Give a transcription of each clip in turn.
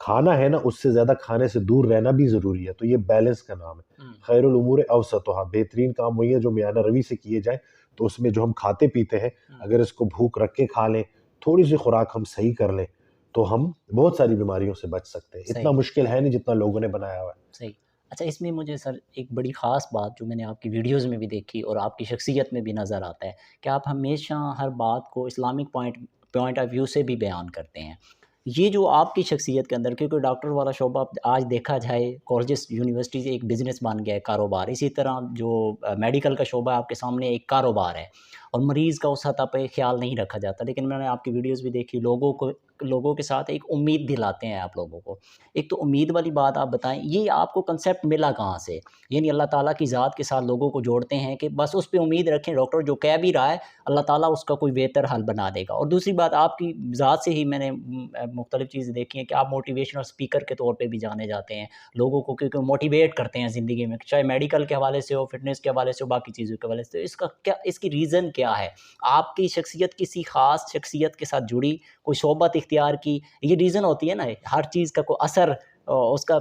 کھانا ہے نا اس سے زیادہ کھانے سے دور رہنا بھی ضروری ہے. تو یہ بیلنس کا نام ہے. خیر الامور اوسطھا، بہترین کام وہی ہے جو میانہ روی سے کیے جائیں. تو اس میں جو ہم کھاتے پیتے ہیں اگر اس کو بھوک رکھ کے کھا لیں، تھوڑی سی خوراک ہم صحیح کر لیں تو ہم بہت ساری بیماریوں سے بچ سکتے ہیں. اتنا مشکل ہے نہیں جتنا لوگوں نے بنایا ہوا ہے. صحیح. اچھا اس میں مجھے سر ایک بڑی خاص بات جو میں نے آپ کی ویڈیوز میں بھی دیکھی اور آپ کی شخصیت میں بھی نظر آتا ہے کہ آپ ہمیشہ ہر بات کو اسلامک پوائنٹ آف ویو سے بھی بیان کرتے ہیں. یہ جو آپ کی شخصیت کے اندر، کیونکہ ڈاکٹر والا شعبہ آج دیکھا جائے کالجز یونیورسٹی سے ایک بزنس بن گیا ہے، کاروبار. اسی طرح جو میڈیکل کا شعبہ ہے آپ کے سامنے ایک کاروبار ہے اور مریض کا اس سطح پہ خیال نہیں رکھا جاتا. لیکن میں نے آپ کی ویڈیوز بھی دیکھی، لوگوں کے ساتھ ایک امید دلاتے ہیں آپ لوگوں کو. ایک تو امید والی بات آپ بتائیں، یہ آپ کو کنسیپٹ ملا کہاں سے؟ یعنی اللہ تعالیٰ کی ذات کے ساتھ لوگوں کو جوڑتے ہیں کہ بس اس پہ امید رکھیں، ڈاکٹر جو کہہ بھی رہا ہے اللہ تعالیٰ اس کا کوئی بہتر حل بنا دے گا. اور دوسری بات آپ کی ذات سے ہی میں نے مختلف چیزیں دیکھی ہیں کہ آپ موٹیویشنل اسپیکر کے طور پہ بھی جانے جاتے ہیں، لوگوں کو کیونکہ موٹیویٹ کرتے ہیں زندگی میں، چاہے میڈیکل کے حوالے سے ہو، فٹنس کے حوالے سے ہو، باقی چیزوں کے حوالے سے. اس کی ریزن کیا ہے؟ آپ کی شخصیت کسی خاص شخصیت کے ساتھ جڑی، کوئی صحبت اختیار کی، یہ ریزن ہوتی ہے نا، ہر چیز کا کوئی اثر اس کا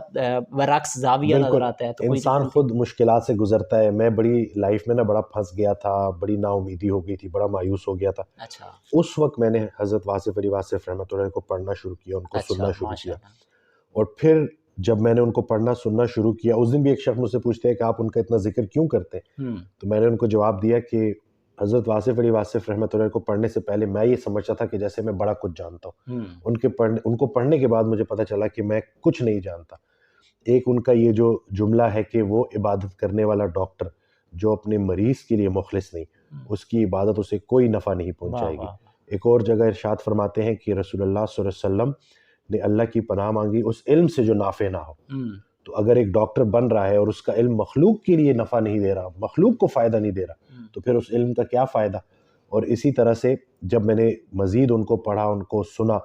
برعکس زاویہ نظر آتا ہے. تو انسان خود مشکلات سے گزرتا ہے. میں بڑی لائف میں نا بڑا پھنس گیا تھا، بڑی نا امیدی ہو گئی تھی، بڑا مایوس ہو گیا تھا. اچھا. اس وقت میں نے حضرت واصف علی واصف رحمۃ اللہ کو پڑھنا شروع کیا، ان کو سننا شروع کیا. اور پھر جب میں نے ان کو پڑھنا سننا شروع کیا، اس دن بھی ایک شخص مجھ سے پوچھتے ہیں کہ آپ ان کا اتنا ذکر کیوں کرتے ہیں؟ تو میں نے ان کو جواب دیا کہ حضرت واصف علی واصف رحمۃ اللہ کو پڑھنے سے پہلے میں یہ سمجھتا تھا کہ جیسے میں بڑا کچھ جانتا ہوں. ان کو پڑھنے کے بعد مجھے پتہ چلا کہ میں کچھ نہیں جانتا. ایک ان کا یہ جو جملہ ہے کہ وہ عبادت کرنے والا ڈاکٹر جو اپنے مریض کے لیے مخلص نہیں، اس کی عبادت اسے کوئی نفع نہیں پہنچائے گی. ایک اور جگہ ارشاد فرماتے ہیں کہ رسول اللہ صلی اللہ علیہ وسلم نے اللہ کی پناہ مانگی اس علم سے جو نافع نہ ہو. تو اگر ایک ڈاکٹر بن رہا ہے اور اس کا علم مخلوق کے لیے نفع نہیں دے رہا، مخلوق کو فائدہ نہیں دے رہا، تو پھر اس علم کا کیا فائدہ؟ اور اسی طرح سے جب میں نے مزید ان کو پڑھا، ان کو سنا،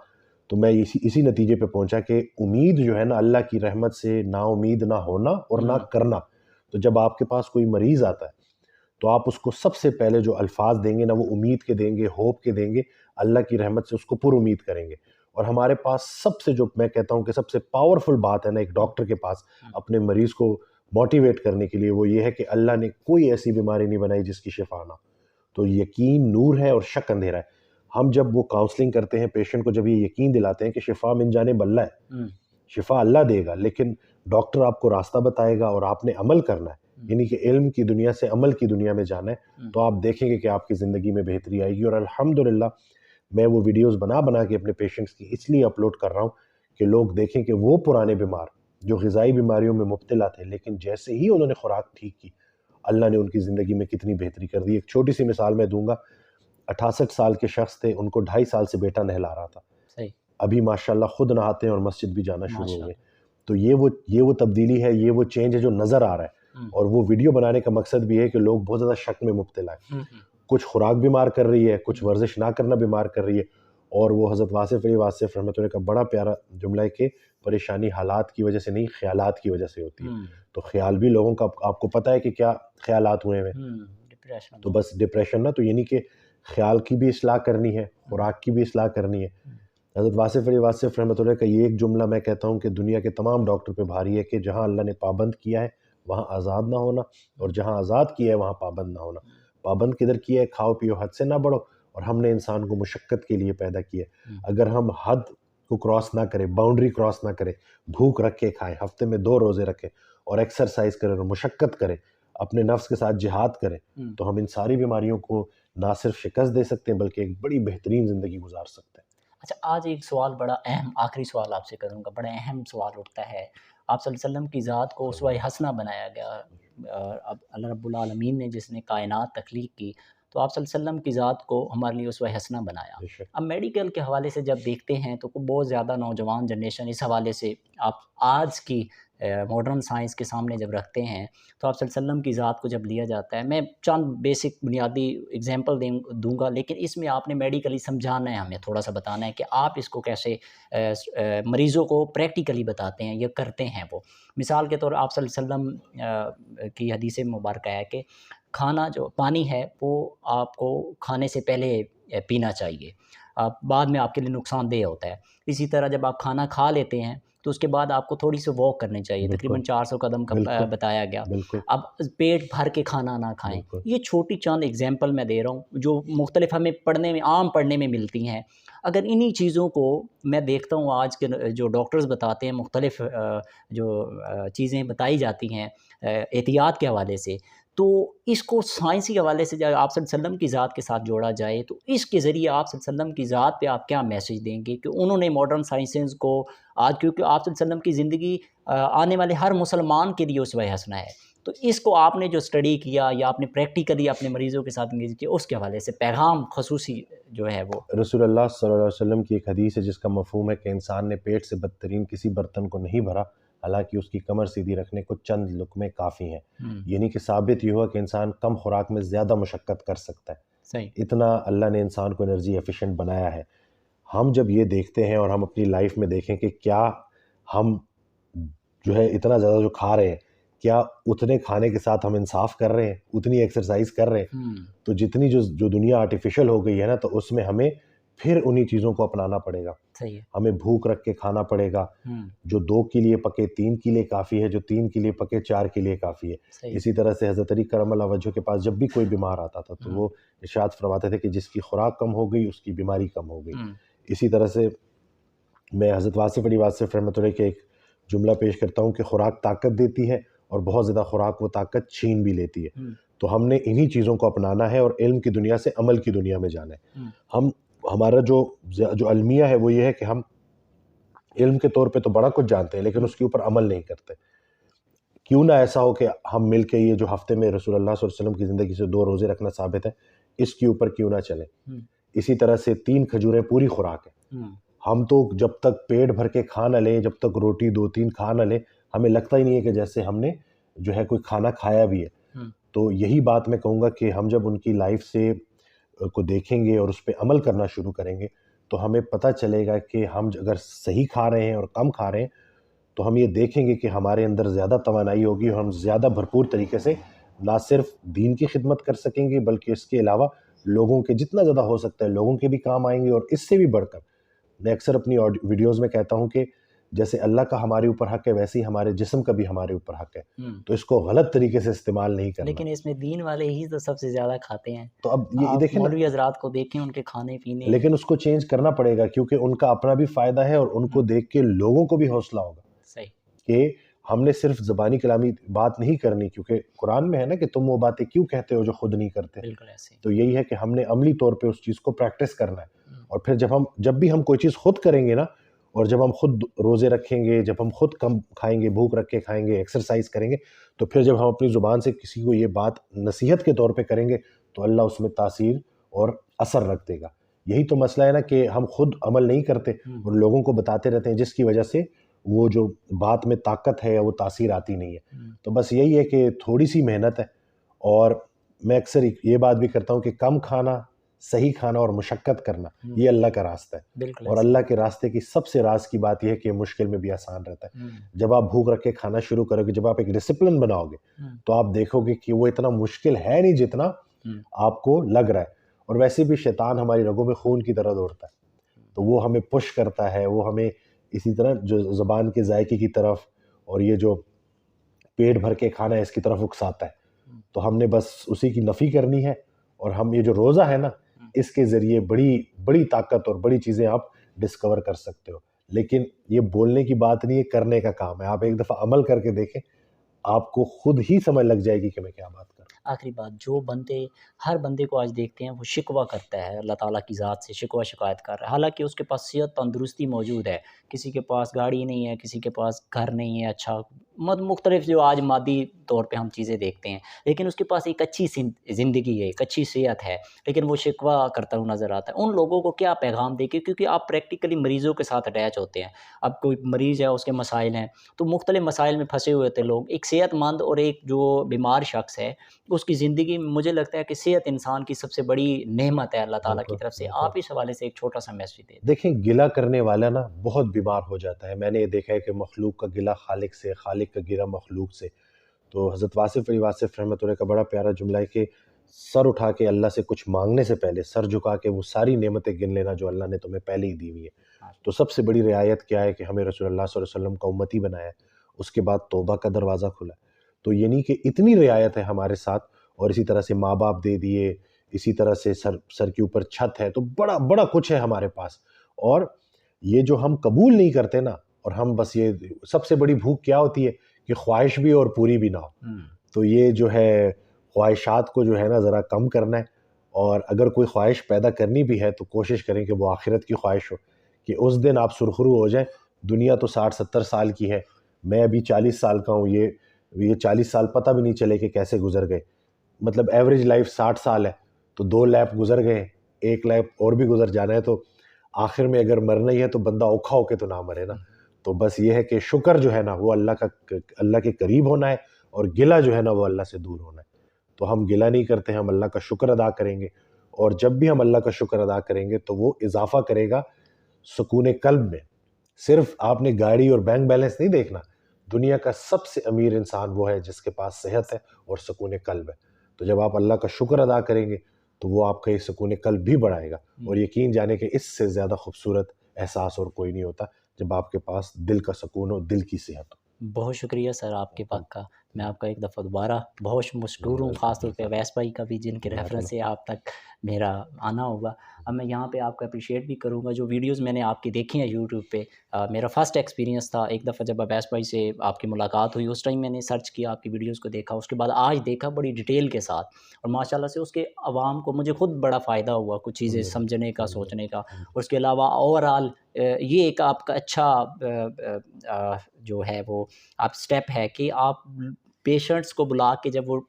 تو میں اسی نتیجے پہ پہنچا کہ امید جو ہے نا اللہ کی رحمت سے نا امید نہ ہونا اور نہ کرنا. تو جب آپ کے پاس کوئی مریض آتا ہے تو آپ اس کو سب سے پہلے جو الفاظ دیں گے نا وہ امید کے دیں گے، ہوپ کے دیں گے، اللہ کی رحمت سے اس کو پر امید کریں گے. اور ہمارے پاس سب سے جو میں کہتا ہوں کہ سب سے پاورفل بات ہے نا ایک ڈاکٹر کے پاس اپنے مریض کو موٹیویٹ کرنے کے لیے، وہ یہ ہے کہ اللہ نے کوئی ایسی بیماری نہیں بنائی جس کی شفا نہ. تو یقین نور ہے اور شک اندھیرا ہے. ہم جب وہ کاؤنسلنگ کرتے ہیں پیشنٹ کو، جب یہ یقین دلاتے ہیں کہ شفا من جانب اللہ ہے، شفا اللہ دے گا، لیکن ڈاکٹر آپ کو راستہ بتائے گا اور آپ نے عمل کرنا ہے، یعنی کہ علم کی دنیا سے عمل کی دنیا میں جانا ہے، تو آپ دیکھیں گے کہ آپ کی زندگی میں بہتری آئے گی. اور الحمدللہ میں وہ ویڈیوز بنا کے اپنے پیشنٹس کی اس لیے اپلوڈ کر رہا ہوں کہ لوگ دیکھیں کہ وہ پرانے بیمار جو غذائی بیماریوں میں مبتلا تھے، لیکن جیسے ہی انہوں نے خوراک ٹھیک کی، اللہ نے ان کی زندگی میں کتنی بہتری کر دی. ایک چھوٹی سی مثال میں دوں گا. 68 سال کے شخص تھے، ان کو 2.5 سال سے بیٹا نہلا رہا تھا، ابھی ماشاءاللہ خود نہاتے ہیں اور مسجد بھی جانا شروع ہو گئے. تو یہ وہ تبدیلی ہے، یہ وہ چینج ہے جو نظر آ رہا ہے. اور وہ ویڈیو بنانے کا مقصد بھی ہے کہ لوگ بہت زیادہ شک میں مبتلا ہیں، کچھ خوراک بیمار کر رہی ہے، کچھ ورزش نہ کرنا بیمار کر رہی ہے. اور وہ حضرت واصف علی واصف رحمۃ اللہ کا بڑا پیارا جملہ ہے کہ پریشانی حالات کی وجہ سے نہیں، خیالات کی وجہ سے ہوتی ہے. تو خیال بھی لوگوں کا آپ کو پتہ ہے کہ کیا خیالات ہوئے ہیں، تو بس ڈپریشن نہ، تو یعنی کہ خیال کی بھی اصلاح کرنی ہے، خوراک کی بھی اصلاح کرنی ہے. حضرت واصف علی واصف رحمۃ اللہ کا یہ ایک جملہ میں کہتا ہوں کہ دنیا کے تمام ڈاکٹر پہ بھاری ہے کہ جہاں اللہ نے پابند کیا ہے وہاں آزاد نہ ہونا، اور جہاں آزاد کیا ہے وہاں پابند نہ ہونا. پابند کدھر کیا ہے؟ کھاؤ پیو حد سے نہ بڑھو، اور ہم نے انسان کو مشقت کے لیے پیدا کیا ہے. اگر ہم حد کو کراس نہ کریں، باؤنڈری کراس نہ کریں، بھوک رکھ کے کھائیں، ہفتے میں 2 روزے رکھیں اور ایکسرسائز کریں اور مشقت کریں، اپنے نفس کے ساتھ جہاد کریں، تو ہم ان ساری بیماریوں کو نہ صرف شکست دے سکتے ہیں بلکہ ایک بڑی بہترین زندگی گزار سکتے ہیں. اچھا آج ایک سوال بڑا اہم، آخری سوال آپ سے کروں گا، بڑا اہم سوال اٹھتا ہے. آپ صلی اللہ علیہ وسلم کی ذات کو اسوہ حسنہ بنایا گیا. اب اللہ رب العالمین نے جس نے کائنات تخلیق کی تو آپ صلی اللہ علیہ وسلم کی ذات کو ہمارے لیے اسوہ حسنہ بنایا. اب میڈیکل کے حوالے سے جب دیکھتے ہیں تو بہت زیادہ نوجوان جنریشن اس حوالے سے آپ آج کی ماڈرن سائنس کے سامنے جب رکھتے ہیں تو آپ صلی اللہ علیہ وسلم کی ذات کو جب لیا جاتا ہے، میں چند بیسک بنیادی اگزامپل دوں گا، لیکن اس میں آپ نے میڈیکلی سمجھانا ہے، ہمیں تھوڑا سا بتانا ہے کہ آپ اس کو کیسے مریضوں کو پریکٹیکلی بتاتے ہیں یا کرتے ہیں. وہ مثال کے طور آپ صلی اللہ علیہ وسلم کی حدیث مبارکہ ہے کہ کھانا جو پانی ہے وہ آپ کو کھانے سے پہلے پینا چاہیے. بعد میں آپ کے لیے نقصان دہ ہوتا ہے. اسی طرح جب آپ کھانا کھا لیتے ہیں تو اس کے بعد آپ کو تھوڑی سی واک کرنی چاہیے, تقریباً 400 قدم کا بالکل بتایا گیا. بالکل اب پیٹ بھر کے کھانا نہ کھائیں. بالکل یہ چھوٹی چند اگزامپل میں دے رہا ہوں جو مختلف ہمیں عام پڑھنے میں ملتی ہیں. اگر انہی چیزوں کو میں دیکھتا ہوں آج کے جو ڈاکٹرز بتاتے ہیں, مختلف جو چیزیں بتائی جاتی ہیں احتیاط کے حوالے سے, تو اس کو سائنسی حوالے سے جب آپ صلی اللہ علیہ وسلم کی ذات کے ساتھ جوڑا جائے تو اس کے ذریعے آپ صلی اللہ علیہ وسلم کی ذات پہ آپ کیا میسیج دیں گے کہ انہوں نے ماڈرن سائنسز کو آج, کیونکہ آپ صلی اللہ علیہ وسلم کی زندگی آنے والے ہر مسلمان کے لیے اسوہ حسنہ ہے, تو اس کو آپ نے جو اسٹڈی کیا یا آپ نے پریکٹیکلی اپنے مریضوں کے ساتھ انگیج کیا, اس کے حوالے سے پیغام خصوصی جو ہے وہ رسول اللہ صلی اللہ علیہ وسلم کی ایک حدیث ہے جس کا مفہوم ہے کہ انسان نے پیٹ سے بدترین کسی برتن کو نہیں بھرا حالانکہ اس کی کمر سیدھی رکھنے کو چند لقمے کافی ہیں. یعنی کہ ثابت یہ ہوا کہ انسان کم خوراک میں زیادہ مشقت کر سکتا ہے. صحیح. اتنا اللہ نے انسان کو انرجی ایفیشینٹ بنایا ہے. ہم جب یہ دیکھتے ہیں اور ہم اپنی لائف میں دیکھیں کہ کیا ہم جو ہے اتنا زیادہ جو کھا رہے ہیں, کیا اتنے کھانے کے ساتھ ہم انصاف کر رہے ہیں, اتنی ایکسرسائز کر رہے ہیں, تو جتنی جو دنیا آرٹیفیشل ہو گئی ہے نا, تو اس میں ہمیں پھر انہی چیزوں کو اپنانا پڑے گا. صحیح ہے. ہمیں بھوک رکھ کے کھانا پڑے گا. جو 2 کے لیے پکے 3 کے لیے کافی ہے, جو 3 کے لیے پکے 4 کے لیے کافی ہے. صحیح. اسی طرح سے حضرت علی کرم اللہ وجہ کے پاس جب بھی کوئی بیمار آتا تھا تو وہ ارشاد فرماتے تھے کہ جس کی خوراک کم ہو گئی اس کی بیماری کم ہو گئی. اسی طرح سے میں حضرت واصف علی واصف رحمۃ اللہ کے ایک جملہ پیش کرتا ہوں کہ خوراک طاقت دیتی ہے اور بہت زیادہ خوراک وہ طاقت چھین بھی لیتی ہے. تو ہم نے انہی چیزوں کو اپنانا ہے اور علم کی دنیا سے عمل کی دنیا میں جانا ہے. ہمارا جو المیہ ہے وہ یہ ہے کہ ہم علم کے طور پہ تو بڑا کچھ جانتے ہیں لیکن اس کے اوپر عمل نہیں کرتے. کیوں نہ ایسا ہو کہ ہم مل کے یہ جو ہفتے میں رسول اللہ صلی اللہ علیہ وسلم کی زندگی سے 2 روزے رکھنا ثابت ہے, اس کے اوپر کیوں نہ چلیں. اسی طرح سے 3 کھجوریں پوری خوراک ہے. ہم تو جب تک پیٹ بھر کے کھا نہ لیں, جب تک روٹی 2-3 کھا نہ لیں, ہمیں لگتا ہی نہیں ہے کہ جیسے ہم نے جو ہے کوئی کھانا کھایا بھی ہے. تو یہی بات میں کہوں گا کہ ہم جب ان کی لائف سے کو دیکھیں گے اور اس پہ عمل کرنا شروع کریں گے تو ہمیں پتہ چلے گا کہ ہم اگر صحیح کھا رہے ہیں اور کم کھا رہے ہیں تو ہم یہ دیکھیں گے کہ ہمارے اندر زیادہ توانائی ہوگی اور ہم زیادہ بھرپور طریقے سے نہ صرف دین کی خدمت کر سکیں گے بلکہ اس کے علاوہ لوگوں کے جتنا زیادہ ہو سکتا ہے لوگوں کے بھی کام آئیں گے. اور اس سے بھی بڑھ کر میں اکثر اپنی ویڈیوز میں کہتا ہوں کہ جیسے اللہ کا ہمارے اوپر حق ہے ویسے ہی ہمارے جسم کا بھی ہمارے اوپر حق ہے, تو اس کو غلط طریقے سے استعمال نہیں کرنا. لیکن اس میں دین والے ہی تو سب سے زیادہ کھاتے ہیں. تو اب یہ دیکھیں مولوی حضرات کو دیکھیں ان کے کھانے پینے, لیکن اس کو چینج کرنا پڑے گا کیونکہ ان کا اپنا بھی فائدہ ہے اور ان کو دیکھ کے لوگوں کو بھی حوصلہ ہوگا. صحیح. کہ ہم نے صرف زبانی کلامی بات نہیں کرنی, کیونکہ قرآن میں ہے نا کہ تم وہ باتیں کیوں کہتے ہو جو خود نہیں کرتے. بالکل ایسے. تو یہی ہے کہ ہم نے عملی طور پہ اس چیز کو پریکٹس کرنا ہے. اور پھر جب بھی ہم کوئی چیز خود کریں گے نا, اور جب ہم خود روزے رکھیں گے, جب ہم خود کم کھائیں گے, بھوک رکھ کے کھائیں گے, ایکسرسائز کریں گے, تو پھر جب ہم اپنی زبان سے کسی کو یہ بات نصیحت کے طور پہ کریں گے تو اللہ اس میں تاثیر اور اثر رکھ دے گا. یہی تو مسئلہ ہے نا کہ ہم خود عمل نہیں کرتے اور لوگوں کو بتاتے رہتے ہیں, جس کی وجہ سے وہ جو بات میں طاقت ہے وہ تاثیر آتی نہیں ہے. تو بس یہی ہے کہ تھوڑی سی محنت ہے, اور میں اکثر یہ بات بھی کرتا ہوں کہ کم کھانا, صحیح کھانا اور مشقت کرنا یہ اللہ کا راستہ ہے. بالکل. اور اللہ کے راستے کی سب سے راز کی بات یہ ہے کہ مشکل میں بھی آسان رہتا ہے. جب آپ بھوک رکھ کے کھانا شروع کرو گے, جب آپ ایک ڈسپلن بناؤ گے تو آپ دیکھو گے کہ وہ اتنا مشکل ہے نہیں جتنا آپ کو لگ رہا ہے. اور ویسے بھی شیطان ہماری رگوں میں خون کی طرح دوڑتا ہے, تو وہ ہمیں پش کرتا ہے, وہ ہمیں اسی طرح جو زبان کے ذائقے کی طرف اور یہ جو پیٹ بھر کے کھانا ہے اس کی طرف اکساتا ہے. تو ہم نے بس اسی کی نفی کرنی ہے, اور ہم یہ جو روزہ ہے نا اس کے ذریعے بڑی طاقت اور بڑی چیزیں آپ ڈسکور کر سکتے ہو. لیکن یہ بولنے کی بات نہیں ہے, کرنے کا کام ہے. آپ ایک دفعہ عمل کر کے دیکھیں, آپ کو خود ہی سمجھ لگ جائے گی کہ میں کیا بات کر رہا ہوں. آخری بات, جو ہر بندے کو آج دیکھتے ہیں وہ شکوہ کرتا ہے اللہ تعالیٰ کی ذات سے, شکایت کر رہا ہے, حالانکہ اس کے پاس صحت تندرستی موجود ہے. کسی کے پاس گاڑی نہیں ہے, کسی کے پاس گھر نہیں ہے اچھا, مختلف جو آج مادی طور پہ ہم چیزیں دیکھتے ہیں, لیکن اس کے پاس ایک اچھی زندگی ہے, ایک اچھی صحت ہے, لیکن وہ شکوہ کرتا ہوا نظر آتا ہے. ان لوگوں کو کیا پیغام دے کے, کیونکہ آپ پریکٹیکلی مریضوں کے ساتھ اٹیچ ہوتے ہیں. اب کوئی مریض ہے, اس کے مسائل ہیں, تو مختلف مسائل میں پھنسے ہوئے تھے لوگ. ایک صحت مند اور ایک جو بیمار شخص ہے اس کی زندگی میں مجھے لگتا ہے کہ صحت انسان کی سب سے بڑی نعمت ہے اللہ تعالیٰ کی طرف سے. آپ اس حوالے سے ایک چھوٹا سا میسیج دیں. دیکھیں, گلہ کرنے والا نا بہت بیمار ہو جاتا ہے. میں نے یہ دیکھا ہے کہ مخلوق کا گلہ خالق سے, خالق کا گلہ مخلوق سے. تو حضرت واصف علی واصف رحمۃ اللہ کا بڑا پیارا جملہ ہے کہ سر اٹھا کے اللہ سے کچھ مانگنے سے پہلے سر جھکا کے وہ ساری نعمتیں گن لینا جو اللہ نے تمہیں پہلے ہی دی ہوئی ہے. تو سب سے بڑی رعایت کیا ہے کہ ہمیں رسول اللہ صلی اللہ علیہ وسلم کا امتی بنایا ہے, اس کے بعد توبہ کا دروازہ کھلا ہے. تو یعنی کہ اتنی رعایت ہے ہمارے ساتھ, اور اسی طرح سے ماں باپ دے دیے, اسی طرح سے سر کے اوپر چھت ہے, تو بڑا بڑا کچھ ہے ہمارے پاس. اور یہ جو ہم قبول نہیں کرتے نا, اور ہم بس یہ سب سے بڑی بھوک کیا ہوتی ہے کہ خواہش بھی اور پوری بھی نہ ہو. تو یہ جو ہے خواہشات کو جو ہے نا ذرا کم کرنا ہے, اور اگر کوئی خواہش پیدا کرنی بھی ہے تو کوشش کریں کہ وہ آخرت کی خواہش ہو, کہ اس دن آپ سرخرو ہو جائیں. دنیا تو 60-70 سال کی ہے, میں ابھی 40 سال کا ہوں, یہ 40 سال پتہ بھی نہیں چلے کہ کیسے گزر گئے. مطلب ایوریج لائف 60 سال ہے, تو 2 لیپ گزر گئے, 1 لیپ اور بھی گزر جانا ہے. تو آخر میں اگر مرنا ہی ہے تو بندہ اوکھا ہو کے تو نہ مرے نا. تو بس یہ ہے کہ شکر جو ہے نا وہ اللہ کے قریب ہونا ہے, اور گلہ جو ہے نا وہ اللہ سے دور ہونا ہے. تو ہم گلہ نہیں کرتے, ہم اللہ کا شکر ادا کریں گے, اور جب بھی ہم اللہ کا شکر ادا کریں گے تو وہ اضافہ کرے گا سکون قلب میں. صرف آپ نے گاڑی اور بینک بیلنس نہیں دیکھنا, دنیا کا سب سے امیر انسان وہ ہے جس کے پاس صحت ہے اور سکون قلب ہے. تو جب آپ اللہ کا شکر ادا کریں گے تو وہ آپ کا یہ سکون قلب بھی بڑھائے گا, اور یقین جانے کہ اس سے زیادہ خوبصورت احساس اور کوئی نہیں ہوتا جب آپ کے پاس دل کا سکون ہو, دل کی صحت ہو. بہت شکریہ سر آپ کے بات کا. میں آپ کا ایک دفعہ دوبارہ بہت مشکور ہوں, خاص طور پہ اویس بھائی کا بھی, جن کے ریفرنس سے آپ تک میرا آنا ہوگا. اب میں یہاں پہ آپ کا اپریشیٹ بھی کروں گا. جو ویڈیوز میں نے آپ کی دیکھی ہیں یوٹیوب پہ, میرا فرسٹ ایکسپیرینس تھا ایک دفعہ جب اویس بھائی سے آپ کی ملاقات ہوئی, اس ٹائم میں نے سرچ کیا, آپ کی ویڈیوز کو دیکھا, اس کے بعد آج دیکھا بڑی ڈیٹیل کے ساتھ, اور ماشاءاللہ سے اس کے عوام کو, مجھے خود بڑا فائدہ ہوا کچھ چیزیں سمجھنے کا, سوچنے کا. اور اس کے علاوہ اوور آل یہ ایک آپ کا اچھا جو ہے وہ آپ سٹیپ ہے کہ آپ پیشنٹس کو بلا کے جب وہ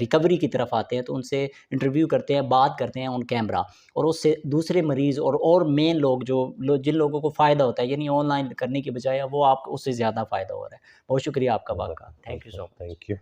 ریکوری کی طرف آتے ہیں تو ان سے انٹرویو کرتے ہیں, بات کرتے ہیں آن کیمرہ, اور اس سے دوسرے مریض اور مین لوگ جن لوگوں کو فائدہ ہوتا ہے, یعنی آن لائن کرنے کی بجائے وہ آپ کو اس سے زیادہ فائدہ ہو رہا ہے. بہت شکریہ آپ کا بات کا. Thank you so much. Thank you.